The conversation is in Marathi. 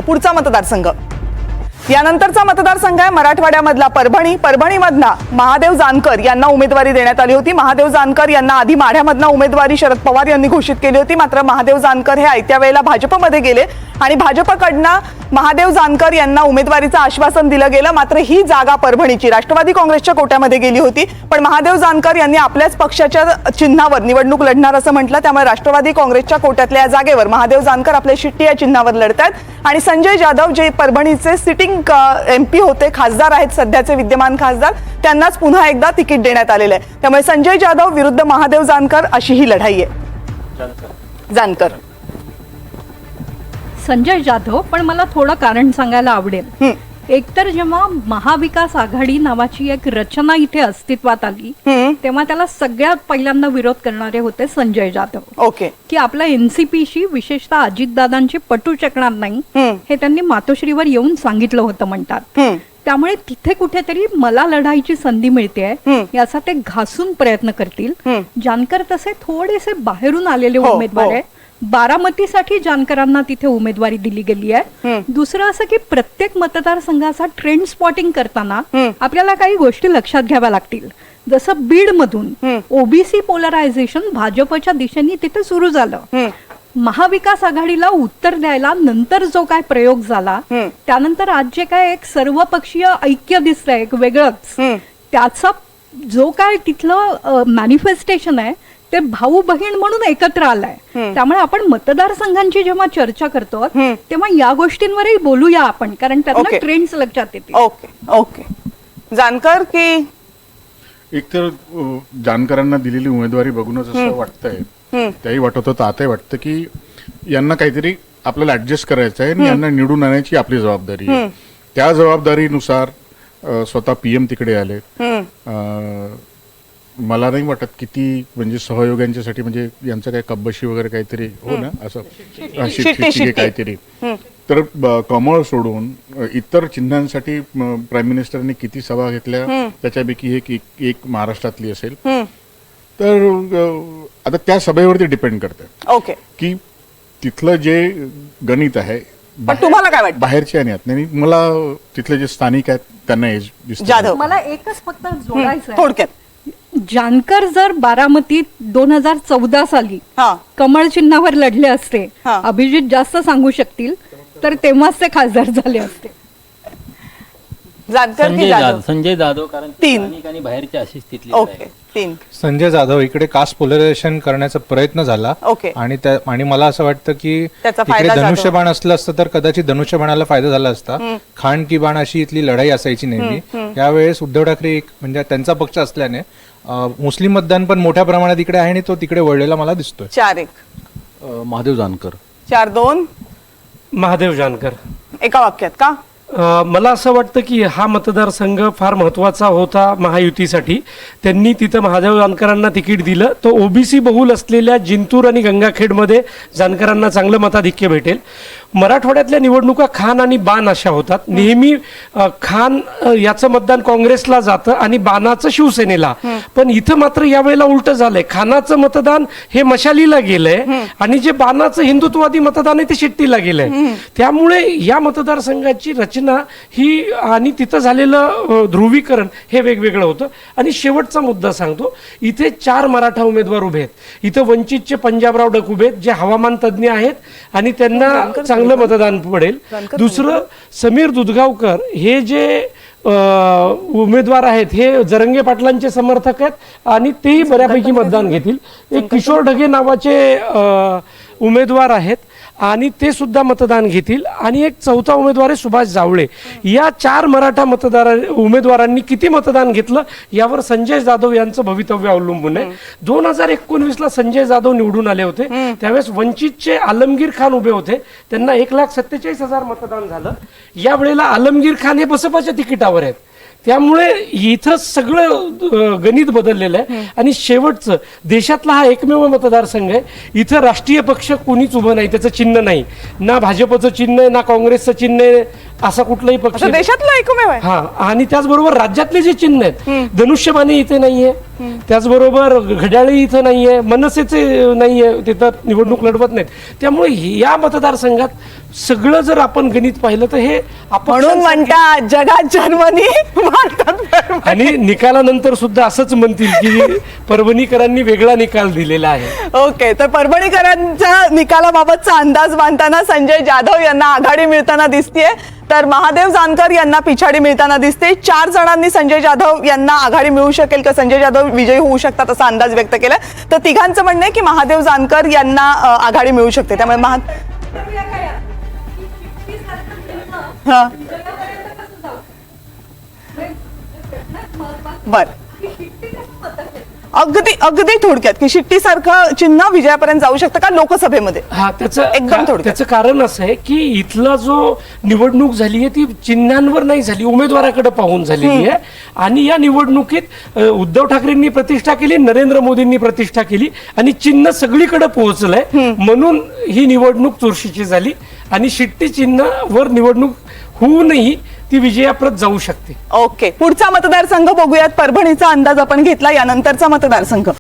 पुढचा मतदारसंघ यानंतरचा मतदारसंघ आहे मराठवाड्यामधला परभणीमधना महादेव जानकर यांना उमेदवारी देण्यात आली होती। महादेव जानकर यांना आधी माढ्यामधना उमेदवारी शरद पवार यांनी घोषित केली होती, मात्र महादेव जानकर हे आयत्या वेळेला भाजपमध्ये गेले आणि भाजपकडनं महादेव जानकर यांना उमेदवारीचं आश्वासन दिलं गेलं। मात्र ही जागा परभणीची राष्ट्रवादी काँग्रेसच्या कोट्यामध्ये गेली होती, पण महादेव जानकर यांनी आपल्याच पक्षाच्या चिन्हावर निवडणूक लढणार असं म्हटलं, त्यामुळे राष्ट्रवादी काँग्रेसच्या कोट्यातल्या जागेवर महादेव जानकर आपल्या शिट्टी या चिन्हावर लढतात आणि संजय जाधव जे परभणीचे सिटिंग MP होते, खासदार आहेत सध्याचे विद्यमान खासदार, त्यांनाच पुन्हा एकदा तिकीट देण्यात आलेलं आहे। त्यामुळे संजय जाधव विरुद्ध महादेव जानकर अशी ही लढाई आहे। जानकर संजय जाधव, पण मला थोडं कारण सांगायला आवडेल। एकतर जेव्हा महाविकास आघाडी नावाची एक रचना इथे अस्तित्वात आली तेव्हा त्याला सगळ्यात पहिल्यांदा विरोध करणारे होते संजय जाधव। ओके, की आपल्या एनसीपीशी विशेषतः अजितदादांची पटू शकणार नाही हे त्यांनी मातोश्रीवर येऊन सांगितलं होतं म्हणतात। त्यामुळे तिथे कुठेतरी मला लढाईची संधी मिळते याचा ते घासून प्रयत्न करतील। जानकर तसे थोडेसे बाहेरून आलेले उमेदवार आहे, बारामतीसाठी जानकरांना तिथे उमेदवारी दिली गेली आहे। दुसरं असं की प्रत्येक मतदारसंघाचा ट्रेंड स्पॉटिंग करताना आपल्याला काही गोष्टी लक्षात घ्याव्या लागतील। जसं बीड मधून ओबीसी पोलरायझेशन भाजपच्या दिशेने तिथे सुरू झालं, महाविकास आघाडीला उत्तर द्यायला नंतर जो काय प्रयोग झाला त्यानंतर आज जे काय एक सर्वपक्षीय ऐक्य दिसतंय एक वेगळंच, त्याचा जो काय तिथलं मॅनिफेस्टेशन आहे ते भाऊ बहीण म्हणून एकत्र आलाय। त्यामुळे आपण मतदारसंघांची जेव्हा चर्चा करतो तेव्हा या गोष्टींवरही बोलूया आपण, कारण त्यातनं ट्रेंड्स लक्षात येतील। ओके ओके, जानकर की एकतर जानकरांना दिलेली उमेदवारी बघूनच असं वाटतंय, त्याही वाटत होतं आताही वाटतं की यांना काहीतरी आपल्याला ऍडजस्ट करायचं आहे आणि यांना निवडून आणण्याची आपली जबाबदारी आहे। त्या जबाबदारीनुसार स्वतः PM तिकडे आले। मला नाही वाटत किती म्हणजे सहयोग्यांच्यासाठी म्हणजे यांचं काय कब्बशी वगैरे काहीतरी हो ना असं शिट्टी काहीतरी, तर कमळ सोडून इतर चिन्हांसाठी प्राईम मिनिस्टरने किती सभा घेतल्या त्याच्यापैकी एक महाराष्ट्रातली असेल, तर आता त्या सभेवरती डिपेंड करते ओके की तिथलं जे गणित आहे तुम्हाला काय वाटतं बाहेरचे आणि आत नाही, मला तिथले जे स्थानिक आहेत त्यांना एज जाधव मला एकच फक्त जोडायचं थोडक्यात, जानकर जर बारामतीत 2014 साली कमळ चिन्हावर लढले असते, अभिजित जास्त सांगू शकतील, तर तेव्हाच ते खासदार झाले असते। जानकर की जाधव? संजय जाधव, कारण तीन आणि बाहेरचे अशीच तिथली ओके, तीन संजय जाधव इकडे कास्ट पोलरायझेशन करण्याचा प्रयत्न झाला ओके, आणि मला असं वाटतं की त्याचा तिकडे फायदा धनुष्यबाण असलं असतं तर कदाचित धनुष्यबाणाला फायदा झाला असता। खाण की बाण अशी इथली लढाई असायची नेहमी। यावेळेस उद्धव ठाकरे म्हणजे त्यांचा पक्ष असल्याने मुस्लिम मतदान पण मोठ्या प्रमाणात इकडे आहे आणि तो तिकडे वळलेला मला दिसतोय। 4-1 महादेव जानकर, 4-2 महादेव जानकर। एका वाक्यात का? मला असं वाटतं की हा मतदारसंघ फार महत्त्वाचा होता महायुतीसाठी। त्यांनी तिथं महादेव जानकरांना तिकीट दिलं, तो ओबीसी बहुल असलेल्या जिंतूर आणि गंगाखेडमध्ये जानकरांना चांगलं मताधिक्य भेटेल। मराठवाड्यातल्या निवडणुका खान आणि बाण अशा होतात, नेहमी खान याचं मतदान काँग्रेसला जातं आणि बाणाचं शिवसेनेला, पण इथं मात्र यावेळेला उलट झालंय, खानाचं मतदान हे मशालीला गेलंय आणि जे बाणाचं हिंदुत्ववादी मतदान आहे ते शेट्टीला गेलंय। त्यामुळे या मतदारसंघाची रचना ही आणि तिथं झालेलं ध्रुवीकरण हे वेगवेगळं होतं। आणि शेवटचा मुद्दा सांगतो, इथे 4 मराठा उमेदवार उभे आहेत। इथं वंचितचे पंजाबराव डक उभे आहेत जे हवामान तज्ज्ञ आहेत आणि त्यांना चांगलं मतदान पडेल। दुसरं समीर दुधगावकर हे जे उमेदवार आहेत हे जरंगे पाटलांचे समर्थक आहेत आणि तेही बऱ्यापैकी मतदान घेतील। एक किशोर ढगे नावाचे उमेदवार आहेत आणि ते सुद्धा मतदान घेतील आणि एक चौथा उमेदवार आहे सुभाष जावळे। या 4 मराठा उमेदवारांनी किती मतदान घेतलं यावर संजय जाधव यांचं भवितव्य अवलंबून आहे। 2019ला संजय जाधव निवडून आले होते, त्यावेळेस वंचितचे आलमगीर खान उभे होते, त्यांना 1,47,000 मतदान झालं। यावेळेला आलमगीर खान हे बसपाच्या तिकिटावर आहेत, त्यामुळे इथं सगळं गणित बदललेलं आहे। आणि शेवटचं, देशातला हा एकमेव मतदारसंघ आहे इथं राष्ट्रीय पक्ष कोणीच उभं नाही, त्याचं चिन्ह नाही, ना भाजपचं चिन्ह आहे ना काँग्रेसचं चिन्ह आहे, असा कुठलाही पक्ष देशातला एकमेव आहे। हा, आणि त्याचबरोबर राज्यातले जे चिन्ह आहेत धनुष्यबाणी इथे नाहीये, त्याचबरोबर घड्याळी इथं नाहीये, मनसेचे नाहीये, तिथं निवडणूक लढवत नाहीत. त्यामुळे या मतदारसंघात सगळं जर आपण गणित पाहिलं तर हे म्हणून म्हणतात जगात जर्मनी भारतात परभणी. आणि निकालानंतर सुद्धा असंच म्हणतील की परभणीकरांनी वेगळा निकाल दिलेला आहे. ओके, तर परभणीकरांच्या निकालाबाबतचा अंदाज बांधताना संजय जाधव यांना आघाडी मिळताना दिसतेय, तर महादेव जानकर यांना पिछाडी मिळताना दिसते. 4 जणांनी संजय जाधव यांना आघाडी मिळू शकेल का, संजय जाधव विजयी होऊ शकतात असा अंदाज व्यक्त केलाय. तर तिघांचं म्हणणं आहे की महादेव जानकर यांना आघाडी मिळू शकते. त्यामुळे हा बर, अगदी थोडक्यात की शिट्टी सारखं चिन्ह विजयापर्यंत जाऊ शकतं का लोकसभेमध्ये? हा, एकदम थोडक्यात. त्याचं कारण असं आहे की इथला जो निवडणूक झाली आहे ती चिन्हांवर नाही झाली, उमेदवाराकडे पाहून झालेली आहे. आणि या निवडणुकीत उद्धव ठाकरेंनी प्रतिष्ठा केली, नरेंद्र मोदींनी प्रतिष्ठा केली आणि चिन्ह सगळीकडे पोहोचलंय. म्हणून ही निवडणूक चुरशीची झाली आणि शिट्टी चिन्हावर निवडणूक होऊनही ती विजयाप्रत जाऊ शकते. ओके, पुढचा मतदारसंघ बघूयात. परभणीचा अंदाज आपण घेतला, यानंतरचा मतदारसंघ